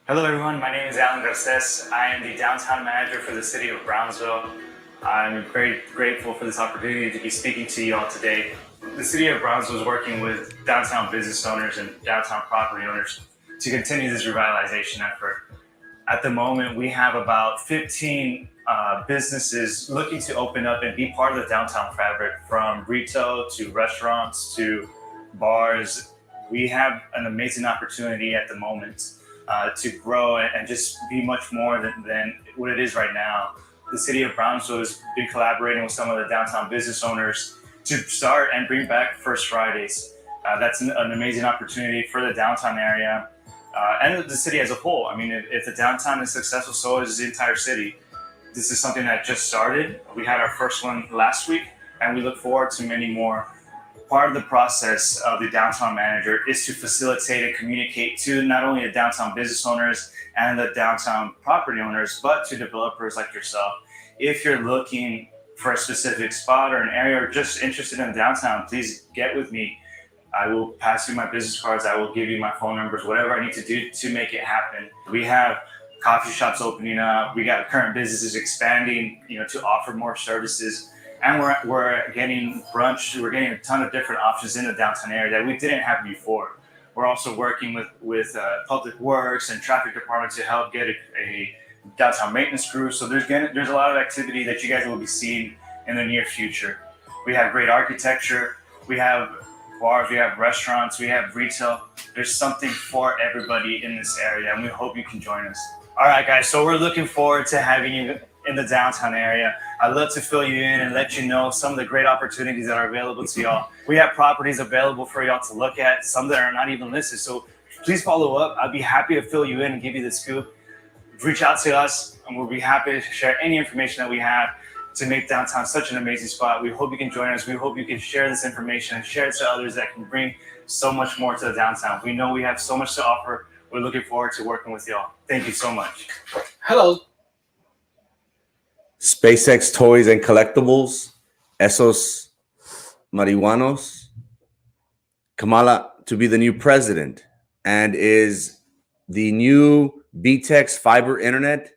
Hello everyone, my name is Alan Garces. I am the downtown manager for the city of Brownsville. I'm very grateful for this opportunity to be speaking to you all today. The city of Brownsville is working with downtown business owners and downtown property owners to continue this revitalization effort. At the moment, we have about 15 businesses looking to open up and be part of the downtown fabric, from retail to restaurants to bars. We have an amazing opportunity at the moment to grow and just be much more than what it is right now. The city of Brownsville has been collaborating with some of the downtown business owners to start and bring back First Fridays. That's an amazing opportunity for the downtown area and the city as a whole. I mean, if the downtown is successful, so is the entire city. This is something that just started. We had our first one last week, and we look forward to many more. Part of the process of the downtown manager is to facilitate and communicate to not only the downtown business owners and the downtown property owners, but to developers like yourself. If you're looking for a specific spot or an area, or just interested in downtown, please get with me. I will pass you my business cards. I will give you my phone numbers, whatever I need to do to make it happen. We have coffee shops opening up. We got current businesses expanding, to offer more services. And we're getting brunch. We're getting a ton of different options in the downtown area that we didn't have before. We're also working with public works and traffic department to help get a downtown maintenance crew. So there's a lot of activity that you guys will be seeing in the near future. We have great architecture. We have bars. We have restaurants. We have retail. There's something for everybody in this area, and we hope you can join us. All right, guys. So we're looking forward to having you in the downtown area. I'd love to fill you in and let you know some of the great opportunities that are available to y'all. We have properties available for y'all to look at, some that are not even listed. So please follow up. I'd be happy to fill you in and give you the scoop. Reach out to us, and we'll be happy to share any information that we have to make downtown such an amazing spot. We hope you can join us. We hope you can share this information and share it to others that can bring so much more to the downtown. We know we have so much to offer. We're looking forward to working with y'all. Thank you so much. Hello. SpaceX Toys and Collectibles, Esos Marijuanos, Kamala to be the new president, and is the new Gmbtx fiber internet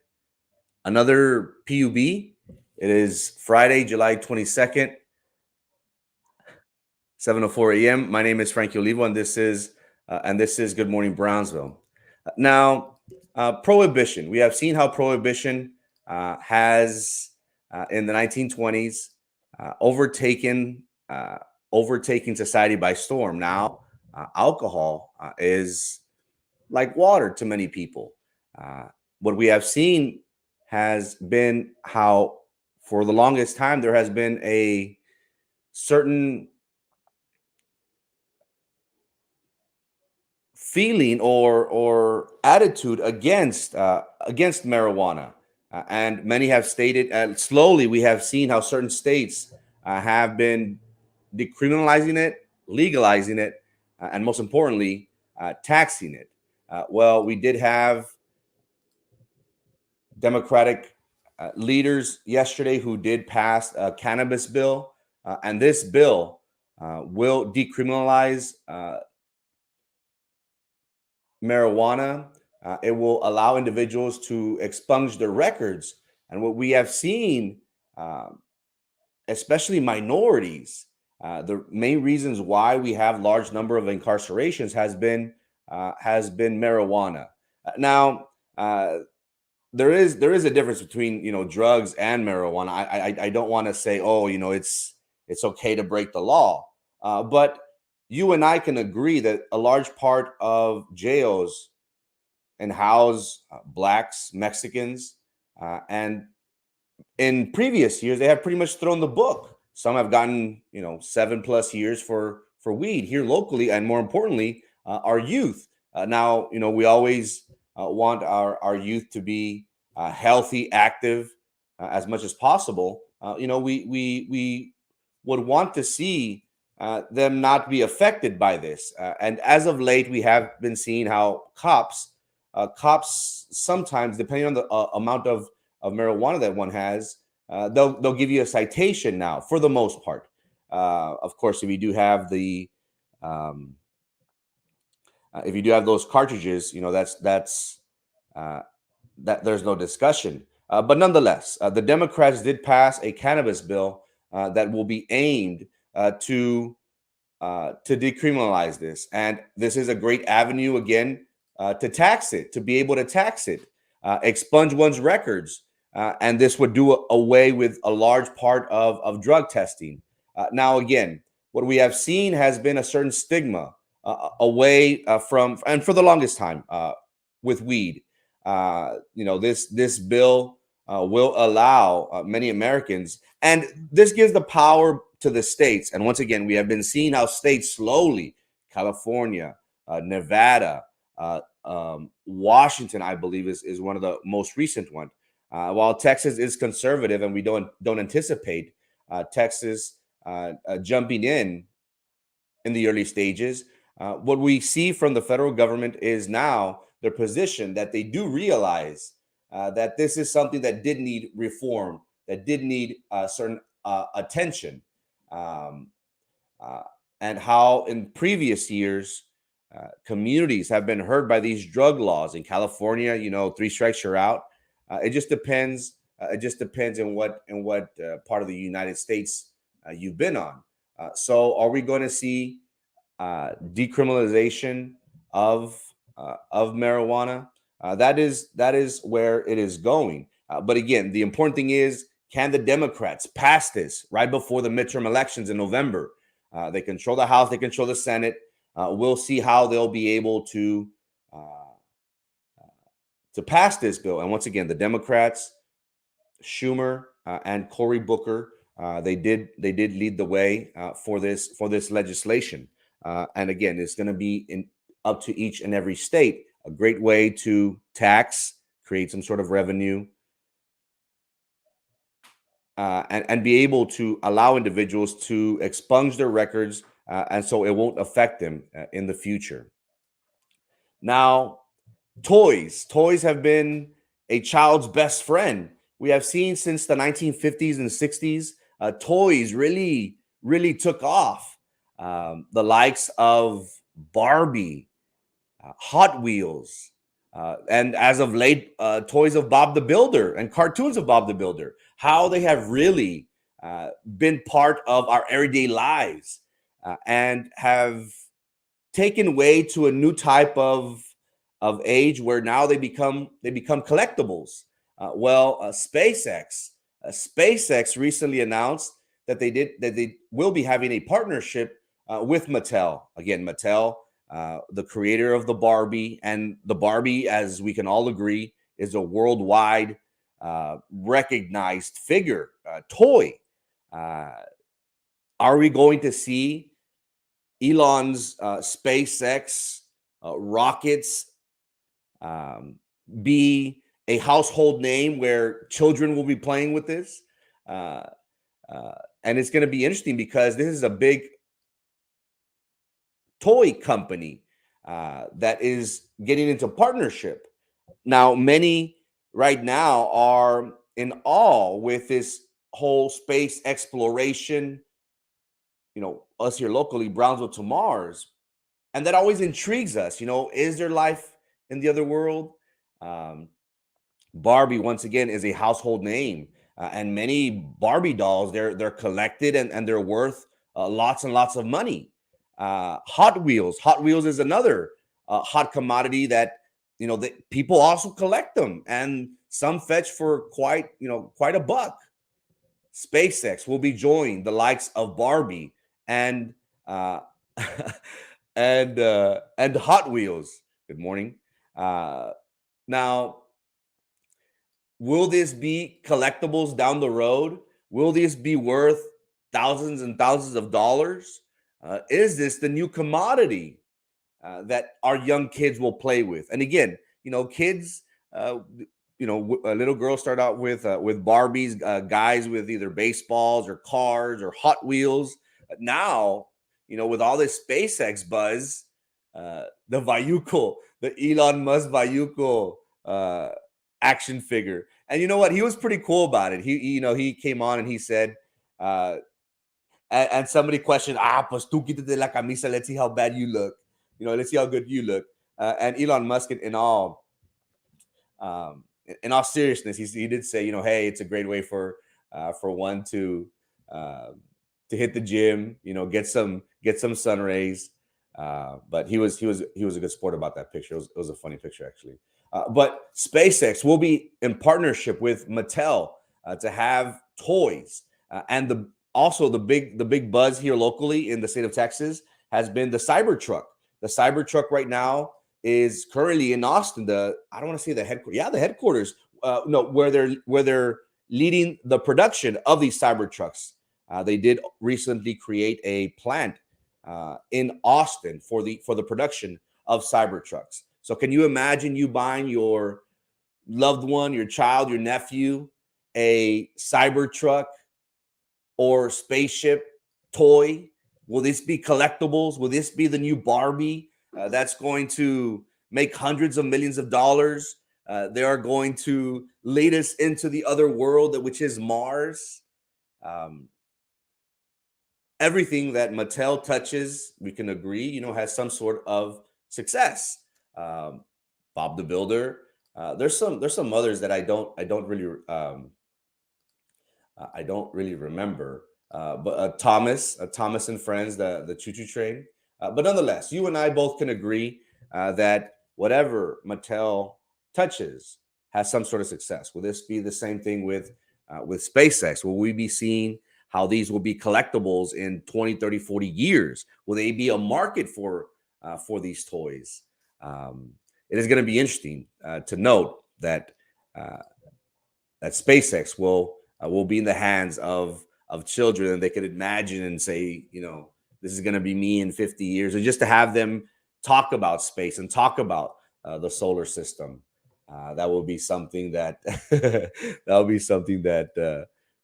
another PUB? It is Friday, July 22nd, 7:04 a.m. My name is Frankie Olivo, and this is Good Morning Brownsville. Now, prohibition. We have seen how prohibition has in the 1920s overtaken society by storm. Now, alcohol is like water to many people. What we have seen has been how, for the longest time, there has been a certain feeling or attitude against marijuana. And many have stated, slowly we have seen how certain states have been decriminalizing it, legalizing it, and most importantly, taxing it. Well, we did have Democratic leaders yesterday who did pass a cannabis bill, and this bill will decriminalize marijuana. It will allow individuals to expunge their records. And what we have seen, especially minorities, the main reasons why we have large number of incarcerations has been marijuana. Now, there is a difference between drugs and marijuana. I don't want to say, it's okay to break the law, but you and I can agree that a large part of jails and house blacks, Mexicans, and in previous years they have pretty much thrown the book. Some have gotten 7+ years for weed here locally, and more importantly, our youth. Now we always want our youth to be healthy, active as much as possible. We would want to see them not be affected by this. And as of late, we have been seeing how cops sometimes, depending on the amount of marijuana that one has, they'll give you a citation now for the most part. Of course, if you do have those cartridges, that's that there's no discussion. But nonetheless, the Democrats did pass a cannabis bill that will be aimed to decriminalize this, and this is a great avenue again to tax it, to be able to tax it, expunge one's records, and this would do away with a large part of drug testing. Now, again, what we have seen has been a certain stigma away from, and for the longest time, with weed. This bill will allow many Americans, and this gives the power to the states. And once again, we have been seeing how states slowly, California, Nevada, Washington, I believe, is one of the most recent one. While Texas is conservative, and we don't anticipate Texas jumping in the early stages. What we see from the federal government is now their position that they do realize that this is something that did need reform, that did need certain attention, and how in previous years communities have been hurt by these drug laws. In California, 3 strikes you're out. It just depends. It just depends in what part of the United States you've been on. So, are we going to see decriminalization of marijuana? That is where it is going. But again, the important thing is, can the Democrats pass this right before the midterm elections in November? They control the House, they control the Senate. We'll see how they'll be able to pass this bill. And once again, the Democrats, Schumer and Cory Booker, they did lead the way for this legislation. And again, it's going to be up to each and every state. A great way to tax, create some sort of revenue, and be able to allow individuals to expunge their records, and so it won't affect them in the future. Now, toys have been a child's best friend. We have seen since the 1950s and 60s, toys really took off. The likes of Barbie, Hot Wheels, and as of late, toys of Bob the Builder and cartoons of Bob the Builder, how they have really been part of our everyday lives, and have taken way to a new type of age where now they become collectibles. SpaceX recently announced that they will be having a partnership with Mattel. Again, Mattel, the creator of the Barbie, and the Barbie, as we can all agree, is a worldwide recognized figure, toy. Are we going to see Elon's SpaceX rockets be a household name where children will be playing with this? And it's going to be interesting because this is a big toy company that is getting into partnership. Now, many right now are in awe with this whole space exploration. Us here locally, Brownsville to Mars. And that always intrigues us. Is there life in the other world? Barbie, once again, is a household name. And many Barbie dolls, they're collected and they're worth lots and lots of money. Hot Wheels is another hot commodity that people also collect them, and some fetch for quite a buck. SpaceX will be joining the likes of Barbie and and Hot Wheels. Good morning. Now, will this be collectibles down the road? Will this be worth thousands and thousands of dollars? Is this the new commodity that our young kids will play with? And again, kids, little girls start out with Barbies, guys with either baseballs or cars or Hot Wheels. Now, with all this SpaceX buzz, the Vayuko, the Elon Musk Vayuko action figure. And you know what? He was pretty cool about it. He came on and he said, and somebody questioned, pues tú quítate la camisa, let's see how bad you look. Let's see how good you look. And Elon Musk in all In all seriousness, he did say, hey, it's a great way for one to hit the gym, get some sun rays. But he was a good sport about that picture. It was a funny picture, actually. But SpaceX will be in partnership with Mattel to have toys, and the big buzz here locally in the state of Texas has been the Cybertruck. The Cybertruck right now is currently in Austin. I don't want to say the headquarters. Yeah, the headquarters. No, where they're leading the production of these Cybertrucks. They did recently create a plant in Austin for the production of Cybertrucks. So can you imagine you buying your loved one, your child, your nephew, a Cybertruck or spaceship toy? Will this be collectibles? Will this be the new Barbie that's going to make hundreds of millions of dollars? They are going to lead us into the other world, which is Mars. Everything that Mattel touches, we can agree, has some sort of success. Bob the Builder. There's some others that I don't really remember. But Thomas and Friends, the Choo Choo Train. But nonetheless, you and I both can agree that whatever Mattel touches has some sort of success. Will this be the same thing with SpaceX? Will we be seeing how these will be collectibles in 20, 30, 40 years? Will they be a market for these toys? It is going to be interesting to note that that SpaceX will be in the hands of children, and they could imagine and say, this is going to be me in 50 years, or just to have them talk about space and talk about the solar system. That will be something that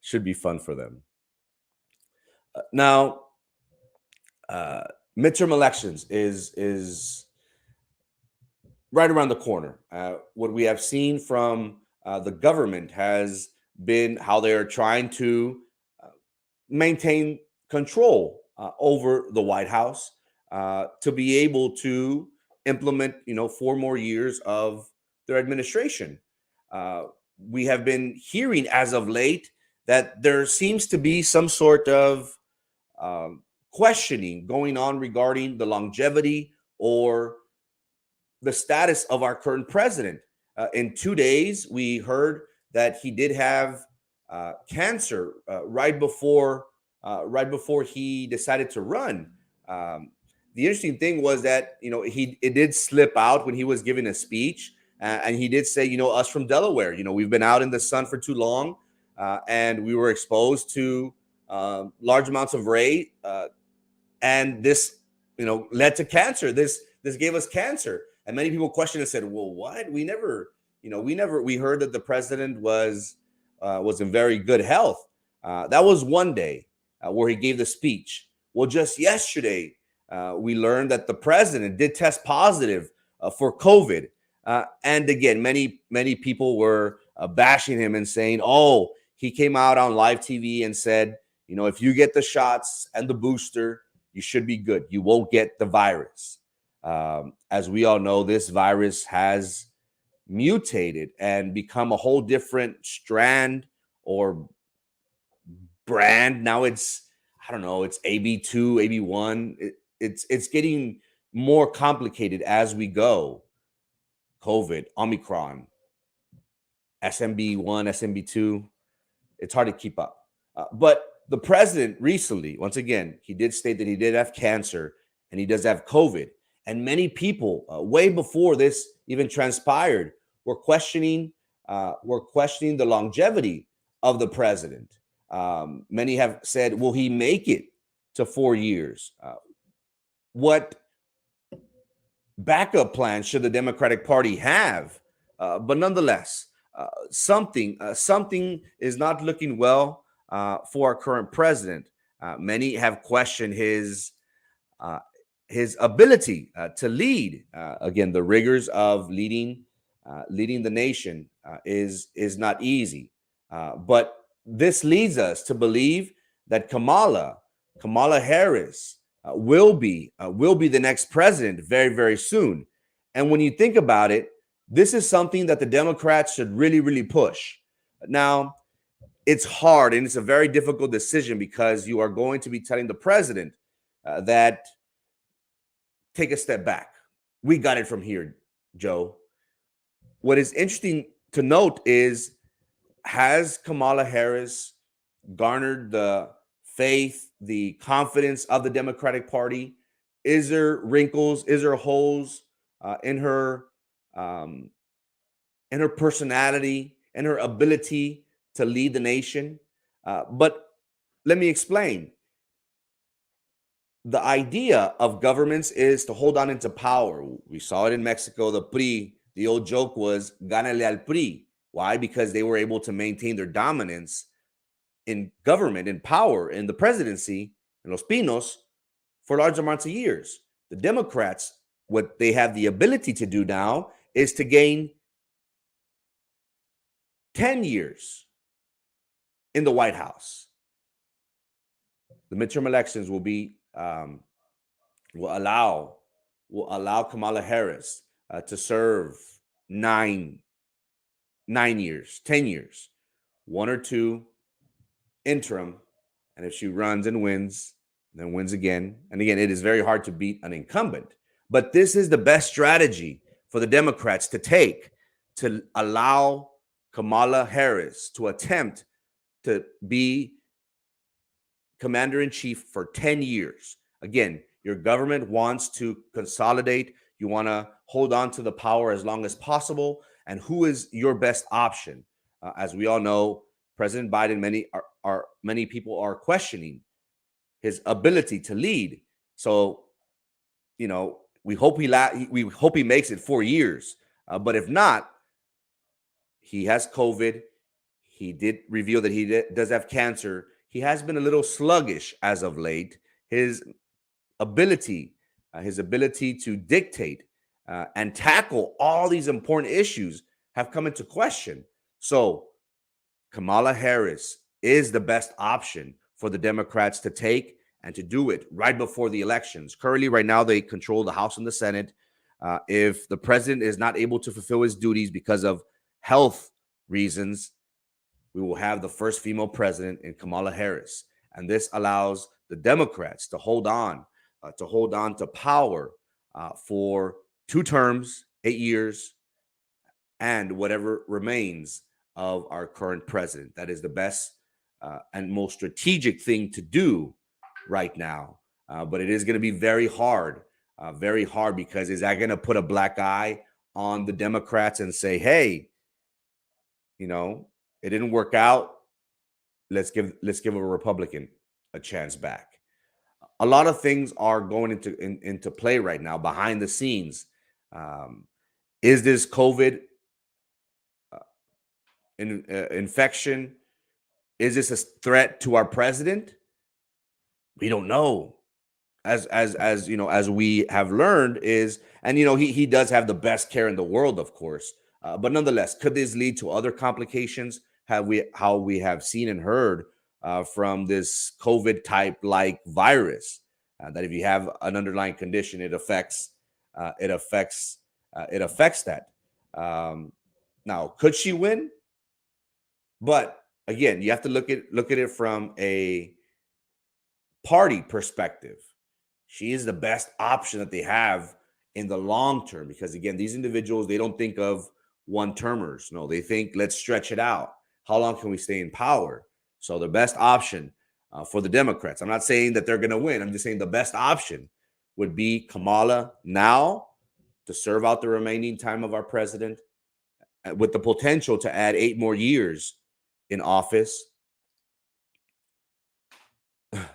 should be fun for them. Now, midterm elections is right around the corner. What we have seen from the government has been how they are trying to maintain control over the White House to be able to implement, 4 more years of their administration. We have been hearing as of late that there seems to be some sort of questioning going on regarding the longevity or the status of our current president. In 2 days, we heard that he did have cancer right before he decided to run. The interesting thing was that it did slip out when he was giving a speech, and he did say, us from Delaware, we've been out in the sun for too long, and we were exposed to large amounts of ray, and this led to cancer. This gave us cancer. And many people questioned and said, well, what? We heard that the president was in very good health. That was one day where he gave the speech. Well, just yesterday, we learned that the president did test positive for COVID. And again, many people were bashing him and saying, oh, he came out on live TV and said, if you get the shots and the booster, you should be good. You won't get the virus. As we all know, this virus has mutated and become a whole different strand or brand. Now it's AB2, AB1. It's getting more complicated as we go. COVID, Omicron, SMB1, SMB2. It's hard to keep up. But the president recently, once again, he did state that he did have cancer and he does have COVID. And many people, way before this even transpired, were questioning the longevity of the president. Many have said, will he make it to 4 years? What backup plans should the Democratic Party have? But nonetheless, something is not looking well for our current president. Many have questioned his ability to lead. Again, the rigors of leading the nation is not easy. But this leads us to believe that Kamala Harris will be the next president very, very soon. And when you think about it, This is something that the Democrats should really, really push. Now, it's hard and it's a very difficult decision because you are going to be telling the president that take a step back. We got it from here, Joe. What is interesting to note is, has Kamala Harris garnered the faith, the confidence of the Democratic Party? Is there wrinkles? Is there holes in her personality and her ability to lead the nation? But let me explain. The idea of governments is to hold on into power. We saw it in Mexico, the PRI. The old joke was, gánale al PRI. Why? Because they were able to maintain their dominance in government, in power, in the presidency, in Los Pinos, for large amounts of years. The Democrats, what they have the ability to do now is to gain 10 years in the White House. The midterm elections will be will allow Kamala Harris to serve 9 years, 10 years, 1 or 2 interim, and if she runs and wins, then wins again. And again, it is very hard to beat an incumbent, but this is the best strategy for the Democrats to take, to allow Kamala Harris to attempt to be commander-in-chief for 10 years. Again, your government wants to consolidate. You want to hold on to the power as long as possible. And who is your best option? As we all know, President Biden, many people are questioning his ability to lead. So, we hope he makes it 4 years. But if not, he has COVID. He did reveal that he does have cancer. He has been a little sluggish as of late. His ability to dictate and tackle all these important issues have come into question. So Kamala Harris is the best option for the Democrats to take and to do it right before the elections. Currently, right now, they control the House and the Senate. If the president is not able to fulfill his duties because of health reasons, we will have the first female president in Kamala Harris. And this allows the Democrats to hold on to power for 2 terms, 8 years, and whatever remains of our current president. That is the best and most strategic thing to do right now. But it is going to be very hard because is that going to put a black eye on the Democrats and say, hey, it didn't work out. Let's give a Republican a chance back. A lot of things are going into play right now behind the scenes. Is this COVID infection? Is this a threat to our president? We don't know. As we have learned is, and he does have the best care in the world, of course. But nonetheless, could this lead to other complications? How we have seen and heard from this COVID type like virus, that if you have an underlying condition, it affects that. Now, could she win? But again, you have to look at it from a party perspective. She is the best option that they have in the long term, because again, these individuals, they don't think of one-termers. No, they think, let's stretch it out. How long can we stay in power? So the best option for the Democrats, I'm not saying that they're going to win. I'm just saying the best option would be Kamala now to serve out the remaining time of our president with the potential to add 8 more years in office. I'm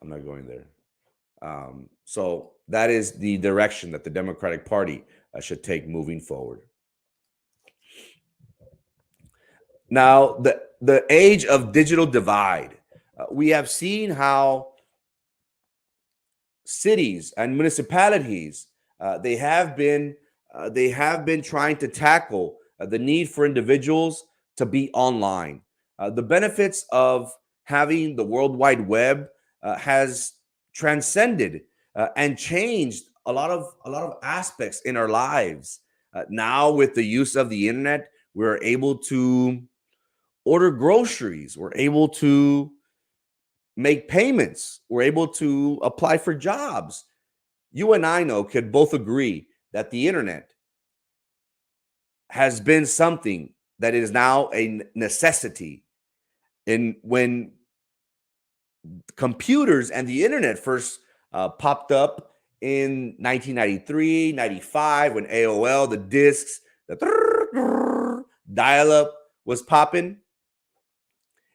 not going there. So that is the direction that the Democratic Party should take moving forward. Now, the age of digital divide, we have seen how cities and municipalities they have been trying to tackle the need for individuals to be online. The benefits of having the World Wide Web has transcended and changed a lot of aspects in our lives. Now, with the use of the internet, we're able to order groceries. We're able to make payments. We're able to apply for jobs. You and I know could both agree that the internet has been something that is now a necessity. And when computers and the internet first popped up in 1993, 95, when AOL, the discs, the dial-up was popping,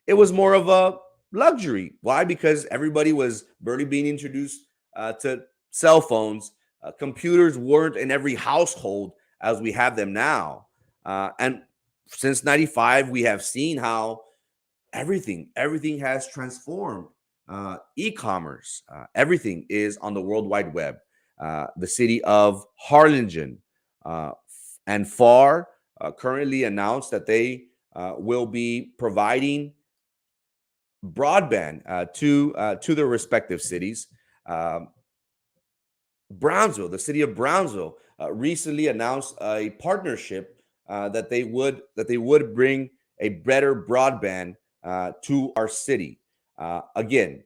it was more of a luxury. Why? Because everybody was barely being introduced to cell phones. Computers weren't in every household as we have them now. And since 95, we have seen how everything has transformed. E-commerce, everything is on the World Wide Web. The city of Harlingen and FAR currently announced that they will be providing broadband to their respective cities. Brownsville, the city of Brownsville, recently announced a partnership that they would bring a better broadband to our city. Again,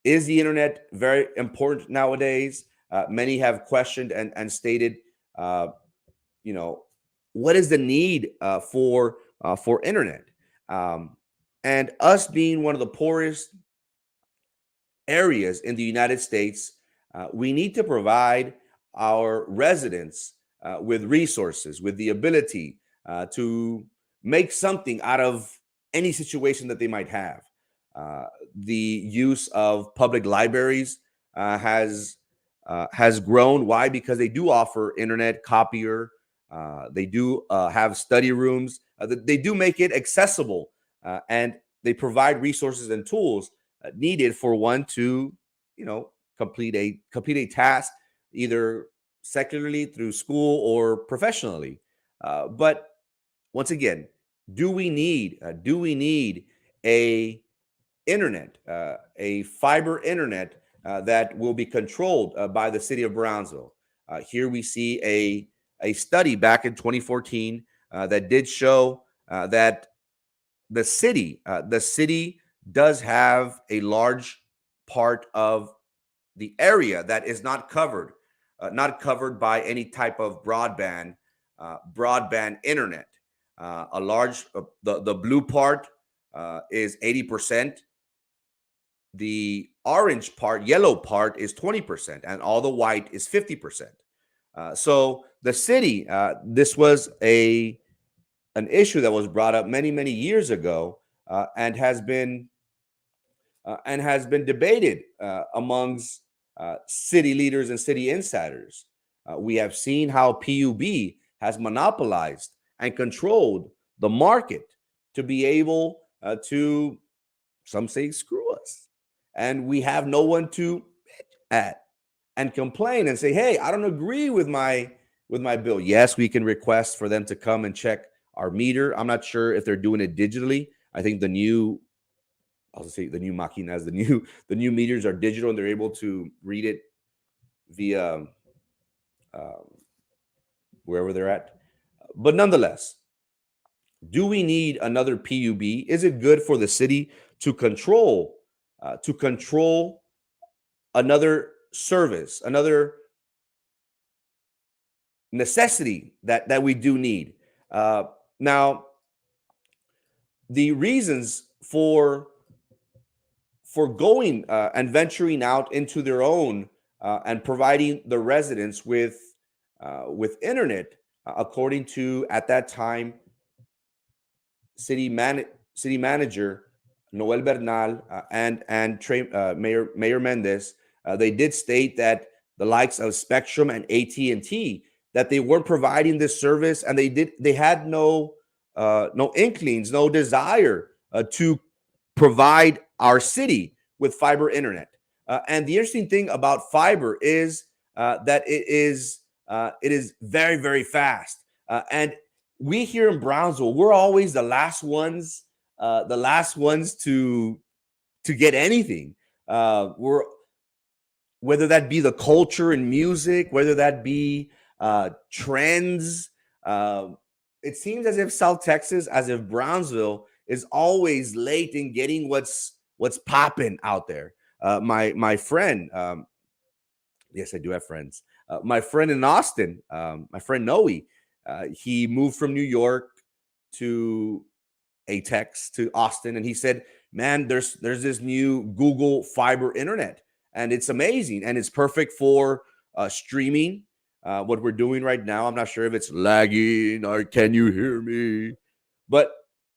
is the internet very important nowadays? Many have questioned and stated, what is the need for internet? And us being one of the poorest areas in the United States, we need to provide our residents with resources, with the ability to make something out of any situation that they might have. The use of public libraries has grown. Why? Because they do offer internet copier. They do have study rooms. They do make it accessible, and they provide resources and tools needed for one to, complete a task, either secularly through school or professionally. But once again, do we need a internet, a fiber internet that will be controlled by the city of Brownsville? Here we see a study back in 2014 that did show that the city does have a large part of the area that is not covered by any type of broadband internet. A large the blue part is 80%. The orange part, yellow part is 20%, and all the white is 50%. So the city, this was an issue that was brought up many years ago, and has been debated amongst city leaders and city insiders. We have seen how PUB has monopolized and controlled the market to be able to, some say, screw us, and we have no one to at and complain and say, hey, I don't agree with my bill. Yes, we can request for them to come and check our meter. I'm not sure if they're doing it digitally. I think the new máquinas, the new meters are digital, and they're able to read it via wherever they're at. But nonetheless, do we need another PUB? Is it good for the city to control another service, another necessity that we do need? Now, the reasons for going and venturing out into their own and providing the residents with internet, according to, at that time, city manager Noel Bernal and Mayor Mendez, they did state that the likes of Spectrum and AT&T, that they weren't providing this service, and they had no inklings, no desire to provide our city with fiber internet. And the interesting thing about fiber is that it is very fast. And we here in Brownsville, we're always the last ones to get anything. We're, whether that be the culture and music, whether that be trends. It seems as if South Texas, as if Brownsville is always late in getting what's popping out there. My friend, yes, I do have friends. My friend in Austin, my friend Noe, he moved from New York to ATEX to Austin, and he said, "Man, there's this new Google Fiber internet, and it's amazing, and it's perfect for streaming. What we're doing right now, I'm not sure if it's lagging or can you hear me, but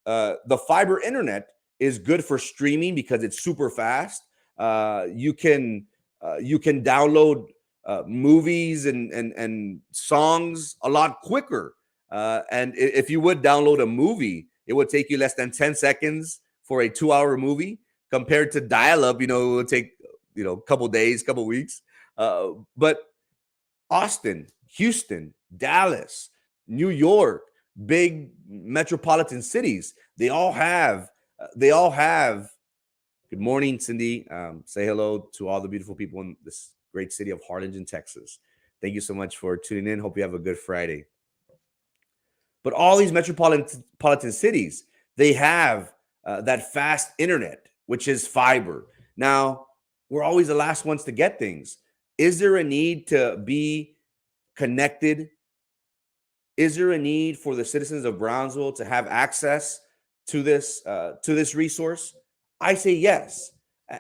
the fiber internet is good for streaming because it's super fast. You can download movies and songs a lot quicker. And if you would download a movie, it would take you less than 10 seconds for a 2-hour movie compared to dial-up. It would take a couple days, couple weeks. But Austin, Houston, Dallas, New York, big metropolitan cities, they all have good morning, Cindy. Say hello to all the beautiful people in this great city of Harlingen, Texas. Thank you so much for tuning in. Hope you have a good Friday. But all these metropolitan cities, they have that fast internet, which is fiber. Now, we're always the last ones to get things. Is there a need to be connected? Is there a need for the citizens of Brownsville to have access to this resource? I say yes.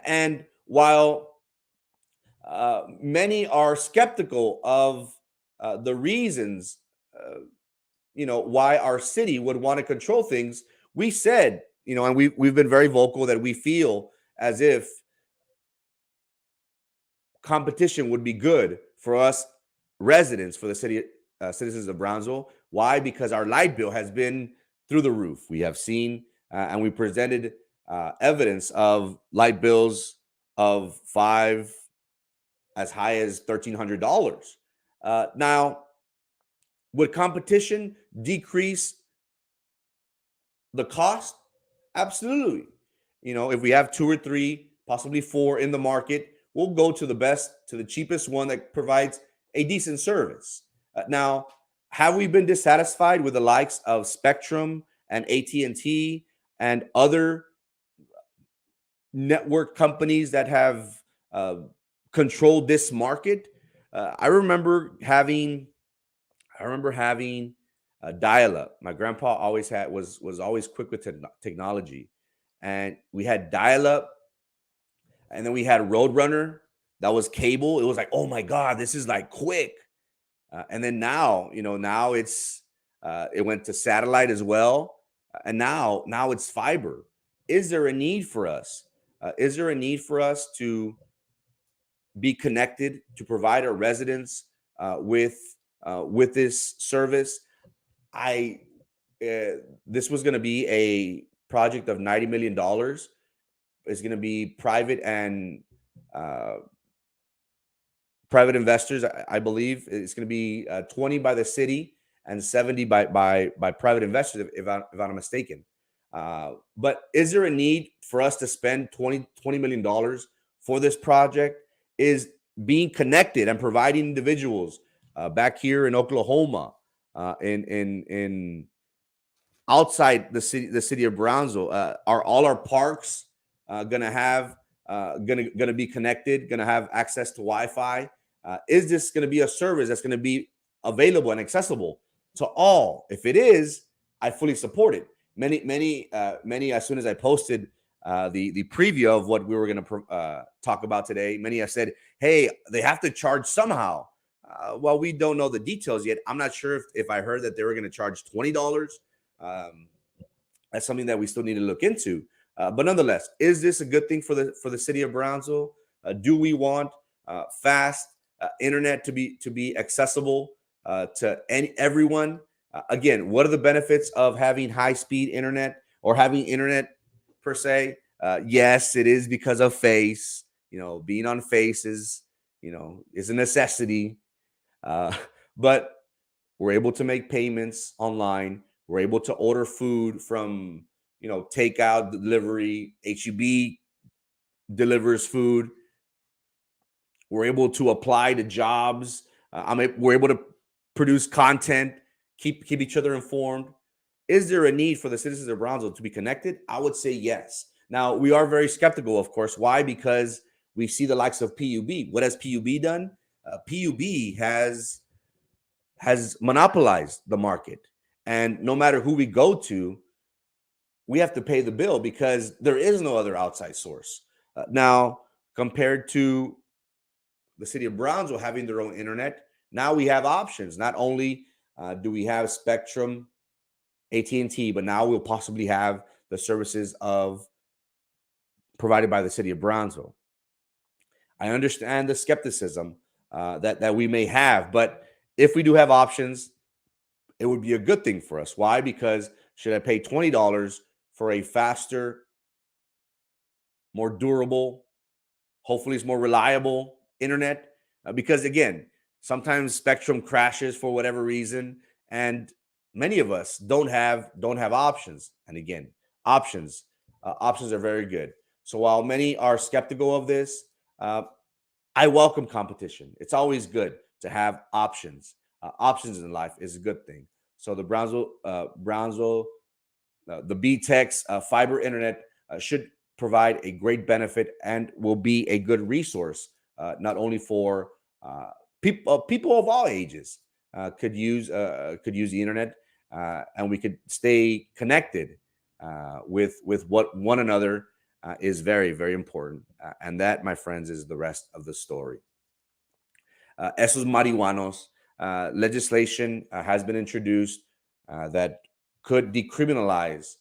And while many are skeptical of the reasons, why our city would want to control things, we said, and we've been very vocal that we feel as if competition would be good for us residents, for the city citizens of Brownsville. Why? Because our light bill has been through the roof. We have seen and we presented evidence of light bills of $5 as high as $1,300. Now, would competition decrease the cost? Absolutely. If we have 2 or 3, possibly 4 in the market, we'll go to the cheapest one that provides a decent service. Now, have we been dissatisfied with the likes of Spectrum and AT&T and other network companies that have controlled this market? I remember having dial-up. My grandpa always was always quick with technology, and we had dial-up, and then we had Roadrunner. That was cable. It was like, oh my God, this is like quick. And then now it's it went to satellite as well, and now it's fiber. Is there a need for us? Is there a need for us to be connected, to provide our residents with this service? This was going to be a project of $90 million. It's going to be private and private investors, I believe. It's going to be 20 by the city and 70 by private investors, if I'm not mistaken. But is there a need for us to spend $20 million for this project? Is being connected and providing individuals back here in Oklahoma, in outside the city of Brownsville, are all our parks gonna be connected, gonna have access to Wi-Fi? Is this gonna be a service that's gonna be available and accessible to all? If it is, I fully support it. Many, as soon as I posted the preview of what we were going to talk about today, many have said, hey, they have to charge somehow. Well, we don't know the details yet. I'm not sure if I heard that they were going to charge $20. That's something that we still need to look into. But nonetheless, is this a good thing for the city of Brownsville? Do we want fast internet to be accessible to everyone? Again, what are the benefits of having high-speed internet or having internet per se? Yes, it is because of Face. Being on Face is a necessity. But we're able to make payments online. We're able to order food from takeout, delivery. HEB delivers food. We're able to apply to jobs. We're able to produce content, keep each other informed. Is there a need for the citizens of Brownsville to be connected? I would say yes. Now, we are very skeptical, of course. Why? Because we see the likes of PUB. What has PUB done? PUB has monopolized the market. And no matter who we go to, we have to pay the bill because there is no other outside source. Now, compared to the city of Brownsville having their own internet, now we have options. Not only do we have Spectrum, AT&T, but now we'll possibly have the services provided by the city of Brownsville. I understand the skepticism that we may have, but if we do have options, it would be a good thing for us. Why? Because should I pay $20 for a faster, more durable, hopefully it's more reliable internet? Because again, sometimes Spectrum crashes for whatever reason, and many of us don't have options. And again, options are very good. So while many are skeptical of this, I welcome competition. It's always good to have options. Options in life is a good thing. So the Brownsville, the Gmbtx fiber internet should provide a great benefit and will be a good resource, not only for people of all ages could use the internet, and we could stay connected with what one another is very, very important. And that, my friends, is the rest of the story. Esos Marijuanos legislation has been introduced that could decriminalize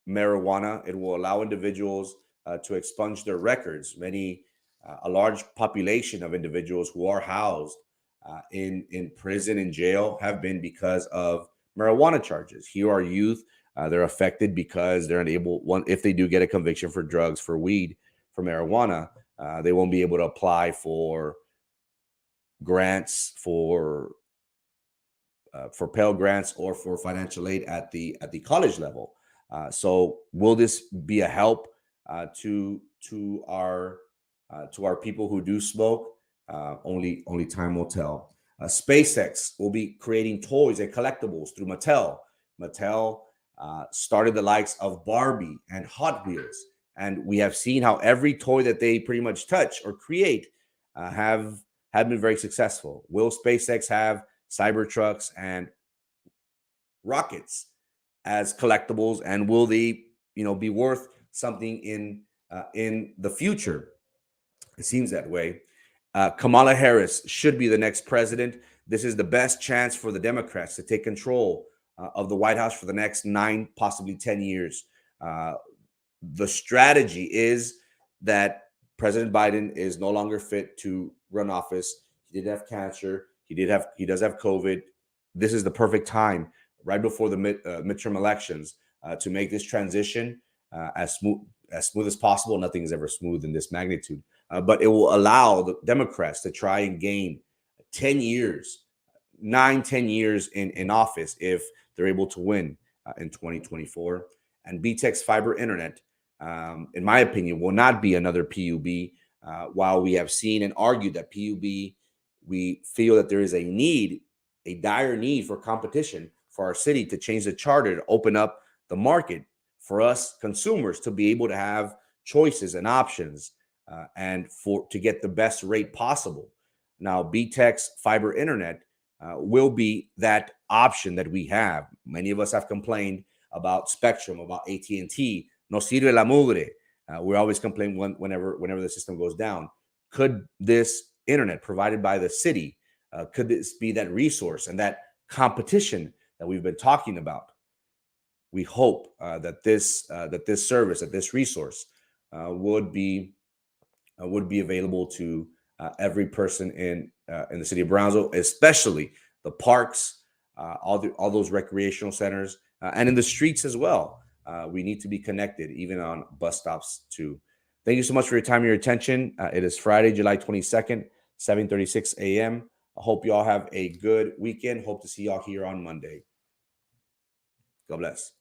marijuana. It will allow individuals to expunge their records. A large population of individuals who are housed in prison and jail have been because of marijuana charges. Here are youth. They're affected because they're unable, if they do get a conviction for drugs, for weed, for marijuana, they won't be able to apply for grants, for Pell Grants or for financial aid at the college level. So will this be a help to our people who do smoke? Only time will tell. SpaceX will be creating toys and collectibles through Mattel. Mattel started the likes of Barbie and Hot Wheels, and we have seen how every toy that they pretty much touch or create have been very successful. Will SpaceX have Cybertrucks and rockets as collectibles, and will they, be worth something in the future? It seems that way. Kamala Harris should be the next president. This is the best chance for the Democrats to take control of the White House for the next 9, possibly 10 years. The strategy is that President Biden is no longer fit to run office. He did have cancer. He does have COVID. This is the perfect time, right before the midterm elections, to make this transition as smooth as possible. Nothing is ever smooth in this magnitude, but it will allow the Democrats to try and gain 10 years, 10 years in office if they're able to win in 2024. And Gmbtx fiber internet, in my opinion, will not be another PUB. While we have seen and argued that PUB, we feel that there is a dire need for competition for our city to change the charter, to open up the market for us consumers to be able to have choices and options, and to get the best rate possible. Now, Gmbtx fiber internet will be that option that we have. Many of us have complained about Spectrum, about AT&T. No sirve la mugre. We always complain whenever the system goes down. Could this internet provided by the city, could this be that resource and that competition that we've been talking about? We hope that this service, that this resource would be available to every person in the city of Brownsville, especially the parks, all those recreational centers, and in the streets as well. We need to be connected, even on bus stops too. Thank you so much for your time and your attention. It is Friday, July 22nd, 7:36 a.m. I hope you all have a good weekend. Hope to see y'all here on Monday. God bless.